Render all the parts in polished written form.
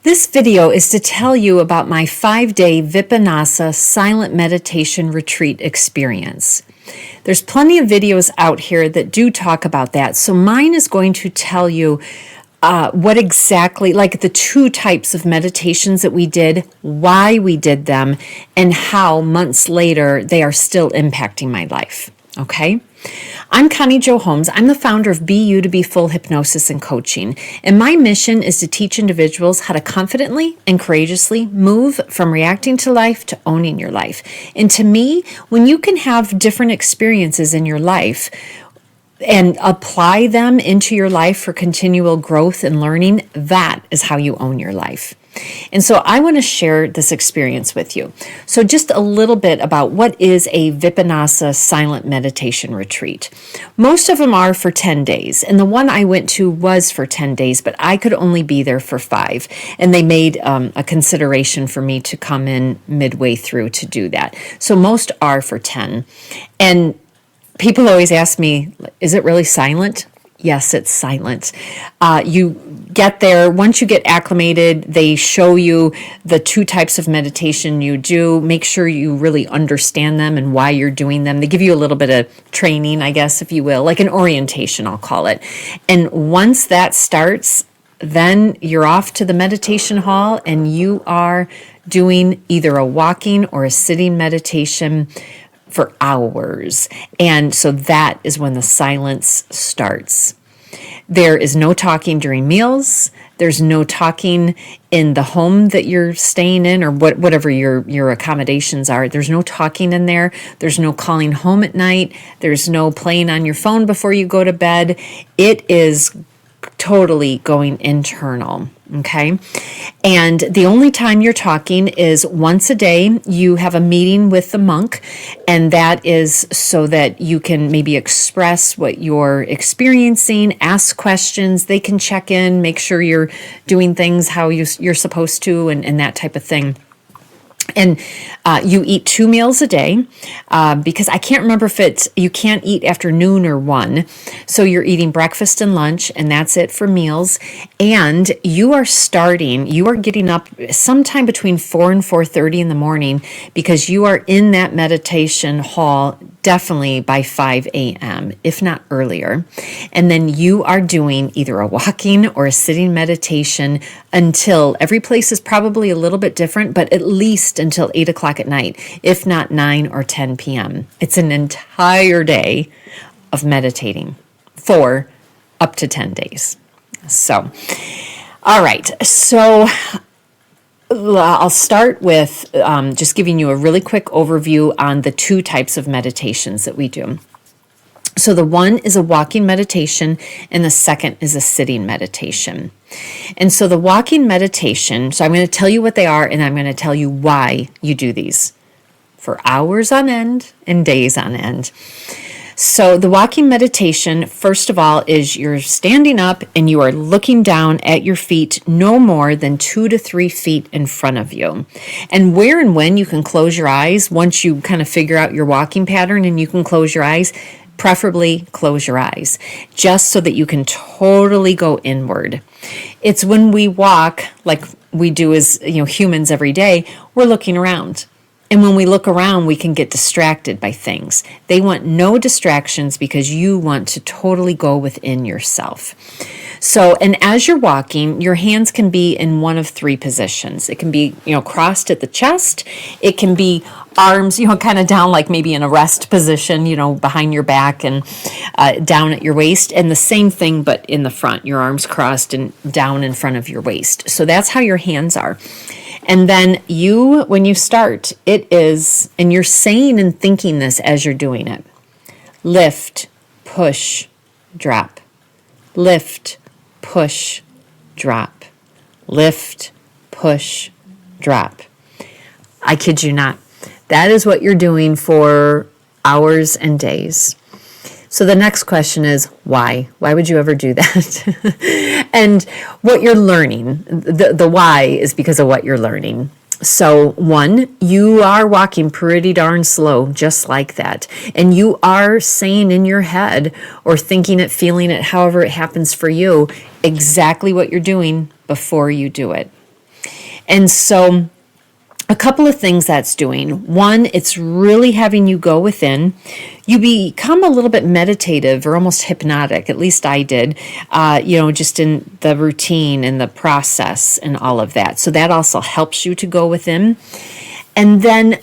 This video is to tell you about my 5-day Vipassana silent meditation retreat experience. There's plenty of videos out here that do talk about that, so mine is going to tell you what exactly, like the two types of meditations that we did, why we did them, and how months later they are still impacting my life. Okay? I'm Connie Jo Holmes. I'm the founder of Be You to Be Full Hypnosis and Coaching, and my mission is to teach individuals how to confidently and courageously move from reacting to life to owning your life. And to me, when you can have different experiences in your life and apply them into your life for continual growth and learning, that is how you own your life. And so I want to share this experience with you. So just a little bit about what is a Vipassana silent meditation retreat. Most of them are for 10 days. And the one I went to was for 10 days, but I could only be there for 5. And they made a consideration for me to come in midway through to do that. So most are for 10. And people always ask me, is it really silent? Yes, it's silent. You get there, once you get acclimated, they show you the two types of meditation you do. Make sure you really understand them and why you're doing them. They give you a little bit of training, I guess, if you will, like an orientation, I'll call it. And once that starts, then you're off to the meditation hall and you are doing either a walking or a sitting meditation for hours. And so that is when the silence starts. There is no talking during meals. There's no talking in the home that you're staying in or whatever your accommodations are. There's no talking in there. There's no calling home at night. There's no playing on your phone before you go to bed. It is totally going internal. Okay. And the only time you're talking is once a day. You have a meeting with the monk, and that is so that you can maybe express what you're experiencing, ask questions. They can check in, make sure you're doing things how you're supposed to, and that type of thing. And you eat 2 meals a day because I can't remember if you can't eat after noon or 1. So you're eating breakfast and lunch, and that's it for meals. And you are getting up sometime between 4 and 4:30 in the morning because you are in that meditation hall definitely by 5 a.m., if not earlier. And then you are doing either a walking or a sitting meditation until every place is probably a little bit different, but at least until 8 o'clock at night, if not 9 or 10 p.m. It's an entire day of meditating for up to 10 days. So, all right. So I'll start with just giving you a really quick overview on the 2 types of meditations that we do. So the one is a walking meditation and the second is a sitting meditation. And so the walking meditation, so I'm going to tell you what they are and I'm going to tell you why you do these for hours on end and days on end. So the walking meditation, first of all, is you're standing up and you are looking down at your feet no more than 2 to 3 feet in front of you. And where and when you can close your eyes, once you kind of figure out your walking pattern and you can close your eyes, preferably close your eyes, just so that you can totally go inward. It's when we walk, like we do as humans every day, we're looking around. And when we look around, we can get distracted by things. They want no distractions because you want to totally go within yourself. So, and as you're walking, your hands can be in one of 3 positions. It can be, crossed at the chest. It can be arms, kind of down like maybe in a rest position, behind your back and down at your waist. And the same thing, but in the front, your arms crossed and down in front of your waist. So that's how your hands are. And then when you start, it is, and you're saying and thinking this as you're doing it, lift, push, drop, lift, push, drop, lift, push, drop. I kid you not. That is what you're doing for hours and days. So the next question is, why? Why would you ever do that? And what you're learning, the why is because of what you're learning. So 1, you are walking pretty darn slow, just like that. And you are saying in your head or thinking it, feeling it, however it happens for you, exactly what you're doing before you do it. And so a couple of things that's doing. One, it's really having you go within. You become a little bit meditative or almost hypnotic. At least I did, just in the routine and the process and all of that. So that also helps you to go within. And then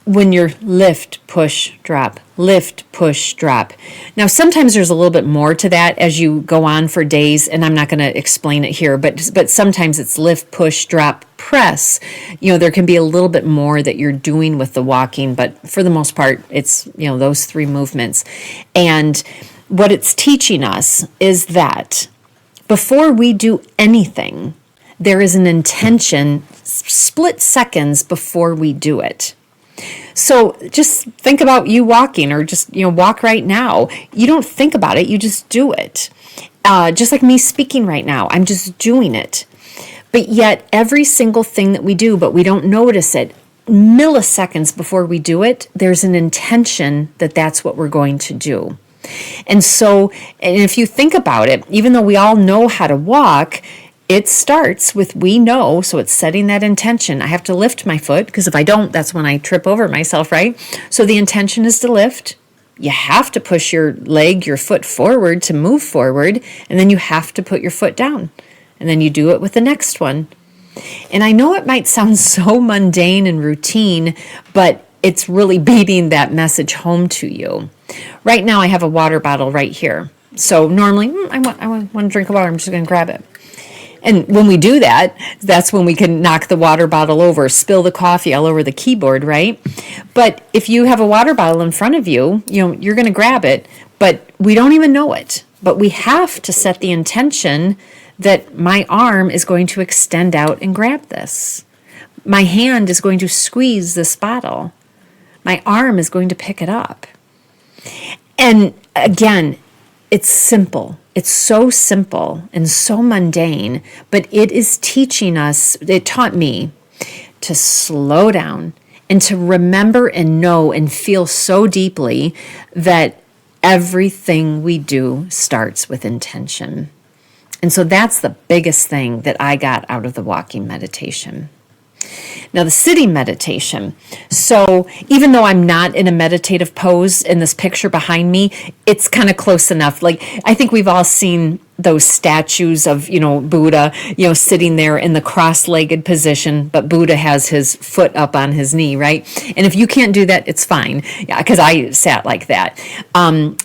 when you're lift, push, drop, lift, push, drop. Now, sometimes there's a little bit more to that as you go on for days, and I'm not going to explain it here, but sometimes it's lift, push, drop, press. There can be a little bit more that you're doing with the walking, but for the most part, it's, those three movements. And what it's teaching us is that before we do anything, there is an intention split seconds before we do it. So just think about you walking, or just, walk right now. You don't think about it, you just do it. Just like me speaking right now, I'm just doing it. But yet every single thing that we do, but we don't notice it, milliseconds before we do it, there's an intention that that's what we're going to do. And if you think about it, even though we all know how to walk, it starts with we know, so it's setting that intention. I have to lift my foot, because if I don't, that's when I trip over myself, right? So the intention is to lift. You have to push your foot forward to move forward, and then you have to put your foot down. And then you do it with the next one. And I know it might sound so mundane and routine, but it's really beating that message home to you. Right now I have a water bottle right here. So normally, I want to drink of water, I'm just going to grab it. And when we do that, that's when we can knock the water bottle over, spill the coffee all over the keyboard, right? But if you have a water bottle in front of you, you're going to grab it, but we don't even know it. But we have to set the intention that my arm is going to extend out and grab this. My hand is going to squeeze this bottle. My arm is going to pick it up. And again, it's simple. It's so simple and so mundane, but it is teaching us, it taught me to slow down and to remember and know and feel so deeply that everything we do starts with intention. And so that's the biggest thing that I got out of the walking meditation. Now, the sitting meditation. So even though I'm not in a meditative pose in this picture behind me, it's kind of close enough. Like, I think we've all seen those statues of, Buddha, sitting there in the cross-legged position, but Buddha has his foot up on his knee, right? And if you can't do that, it's fine. Yeah, because I sat like that.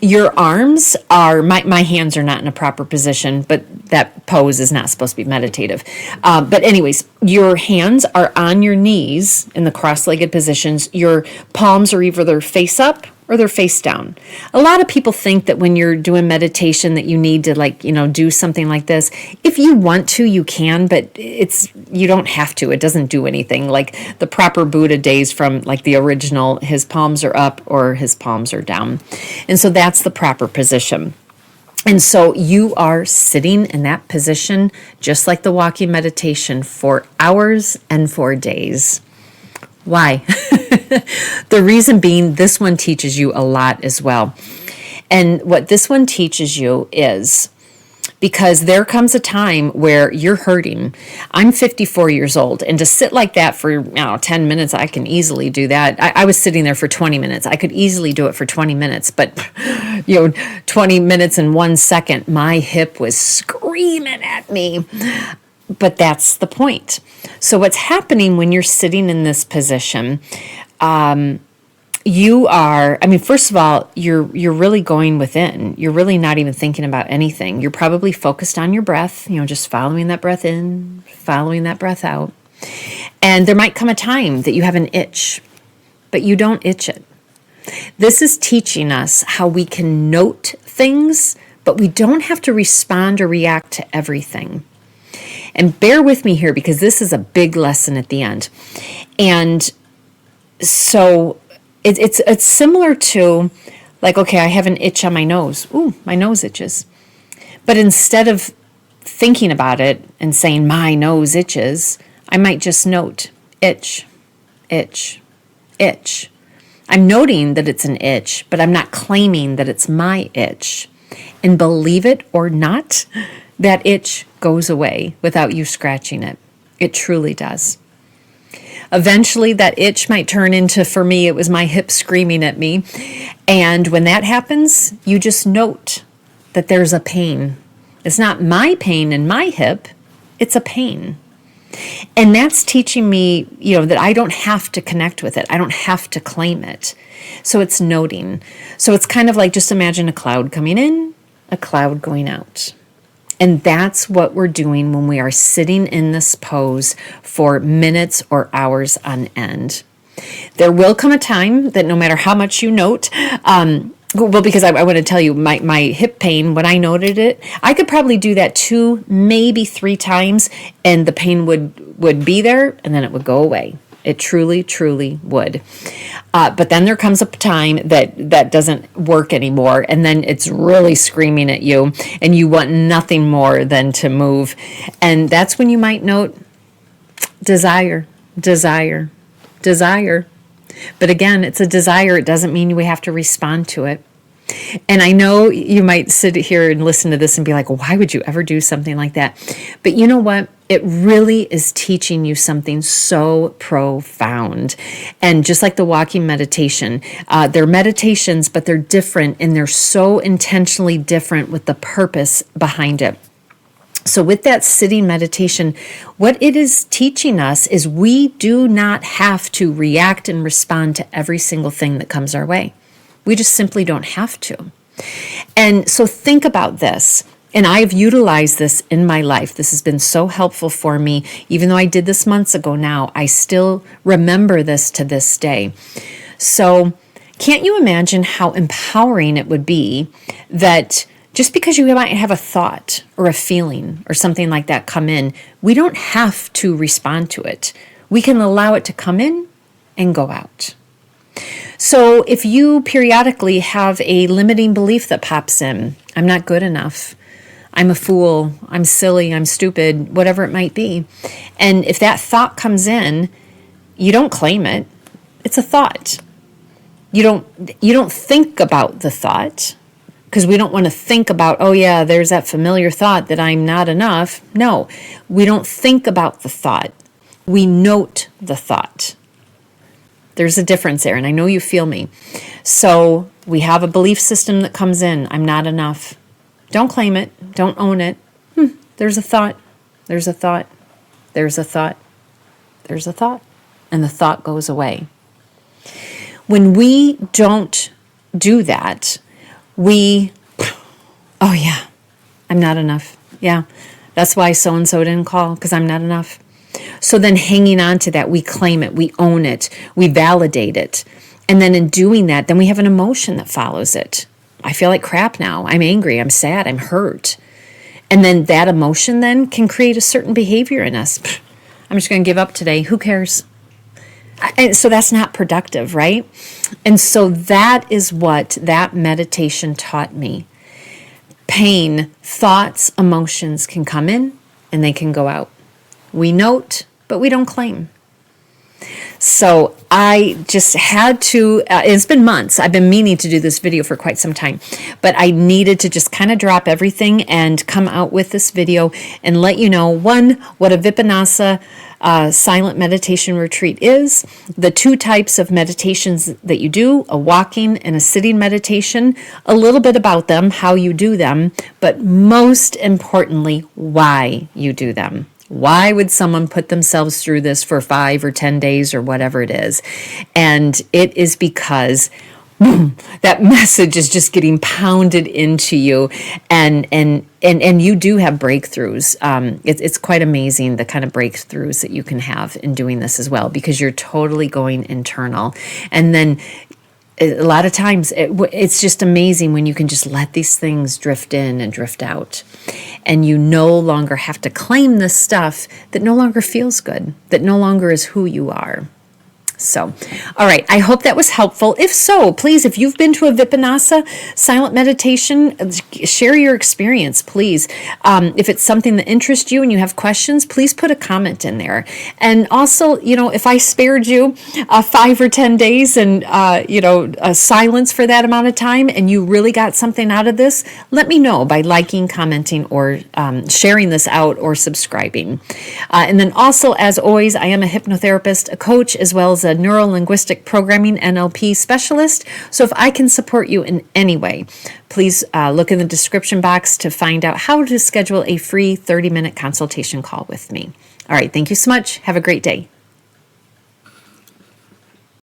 Your arms are, my hands are not in a proper position, but that pose is not supposed to be meditative. But anyways, your hands are on your knees in the cross-legged positions. Your palms are either face up or they're face down. A lot of people think that when you're doing meditation that you need to do something like this. If you want to, you can, but you don't have to. It doesn't do anything. Like the proper Buddha days from like the original, his palms are up or his palms are down. And so that's the proper position. And so you are sitting in that position, just like the walking meditation, for hours and for days. Why? The reason being, this one teaches you a lot as well. And what this one teaches you is, because there comes a time where you're hurting. I'm 54 years old, and to sit like that for 10 minutes, I can easily do that. I was sitting there for 20 minutes. I could easily do it for 20 minutes, but 20 minutes and 1 second, my hip was screaming at me. But that's the point. So what's happening when you're sitting in this position, you are, first of all, you're really going within. You're really not even thinking about anything. You're probably focused on your breath, just following that breath in, following that breath out. And there might come a time that you have an itch, but you don't itch it. This is teaching us how we can note things, but we don't have to respond or react to everything. And bear with me here, because this is a big lesson at the end. And so it's similar to, like, okay, I have an itch on my nose. Ooh, my nose itches. But instead of thinking about it and saying my nose itches, I might just note itch, itch, itch. I'm noting that it's an itch, but I'm not claiming that it's my itch. And believe it or not, that itch goes away without you scratching it. It truly does. Eventually that itch might turn into, for me, it was my hip screaming at me. And when that happens, you just note that there's a pain. It's not my pain in my hip, it's a pain. And that's teaching me, that I don't have to connect with it. I don't have to claim it. So it's noting. So it's kind of like, just imagine a cloud coming in, a cloud going out. And that's what we're doing when we are sitting in this pose for minutes or hours on end. There will come a time that no matter how much you note, because I want to tell you, my hip pain, when I noted it, I could probably do that 2, maybe 3 times, and the pain would be there, and then it would go away. It truly, truly would. But then there comes a time that doesn't work anymore, and then it's really screaming at you, and you want nothing more than to move. And that's when you might note desire, desire, desire. But again, it's a desire. It doesn't mean we have to respond to it. And I know you might sit here and listen to this and be like, why would you ever do something like that? But you know what? It really is teaching you something so profound. And just like the walking meditation, they're meditations, but they're different, and they're so intentionally different with the purpose behind it. So with that sitting meditation, what it is teaching us is we do not have to react and respond to every single thing that comes our way. We just simply don't have to. And so think about this. And I've utilized this in my life. This has been so helpful for me. Even though I did this months ago now, I still remember this to this day. So can't you imagine how empowering it would be that just because you might have a thought or a feeling or something like that come in, we don't have to respond to it. We can allow it to come in and go out. So if you periodically have a limiting belief that pops in, I'm not good enough, I'm a fool, I'm silly, I'm stupid, whatever it might be, and if that thought comes in, you don't claim it. It's a thought. You don't think about the thought, because we don't want to think about, oh yeah, there's that familiar thought that I'm not enough. No, we don't think about the thought. We note the thought. There's a difference there, and I know you feel me. So we have a belief system that comes in, I'm not enough. Don't claim it. Don't own it. There's a thought. There's a thought. There's a thought. There's a thought. And the thought goes away. When we don't do that, oh yeah, I'm not enough. Yeah, that's why so-and-so didn't call, because I'm not enough. So then hanging on to that, we claim it, we own it, we validate it. And then in doing that, then we have an emotion that follows it. I feel like crap now. I'm angry, I'm sad, I'm hurt. And then that emotion then can create a certain behavior in us. I'm just going to give up today. Who cares? And so that's not productive, right? And so that is what that meditation taught me. Pain, thoughts, emotions can come in and they can go out. We note, but we don't claim. So I just had to, it's been months. I've been meaning to do this video for quite some time, but I needed to just kind of drop everything and come out with this video and let you know, one, what a Vipassana silent meditation retreat is, the 2 types of meditations that you do, a walking and a sitting meditation, a little bit about them, how you do them, but most importantly, why you do them. Why would someone put themselves through this for 5 or 10 days or whatever it is? And it is because that message is just getting pounded into you, and you do have breakthroughs. It's quite amazing the kind of breakthroughs that you can have in doing this as well, because you're totally going internal. And then a lot of times it's just amazing when you can just let these things drift in and drift out, and you no longer have to claim this stuff that no longer feels good, that no longer is who you are. So, all right, I hope that was helpful. If so, please, if you've been to a Vipassana silent meditation, share your experience, please. If it's something that interests you and you have questions, please put a comment in there. And also, if I spared you 5 or 10 days and, silence for that amount of time and you really got something out of this, let me know by liking, commenting, or sharing this out or subscribing. And then also, as always, I am a hypnotherapist, a coach, as well as a neuro-linguistic programming NLP specialist. So if I can support you in any way, please look in the description box to find out how to schedule a free 30-minute consultation call with me. All right, thank you so much. Have a great day.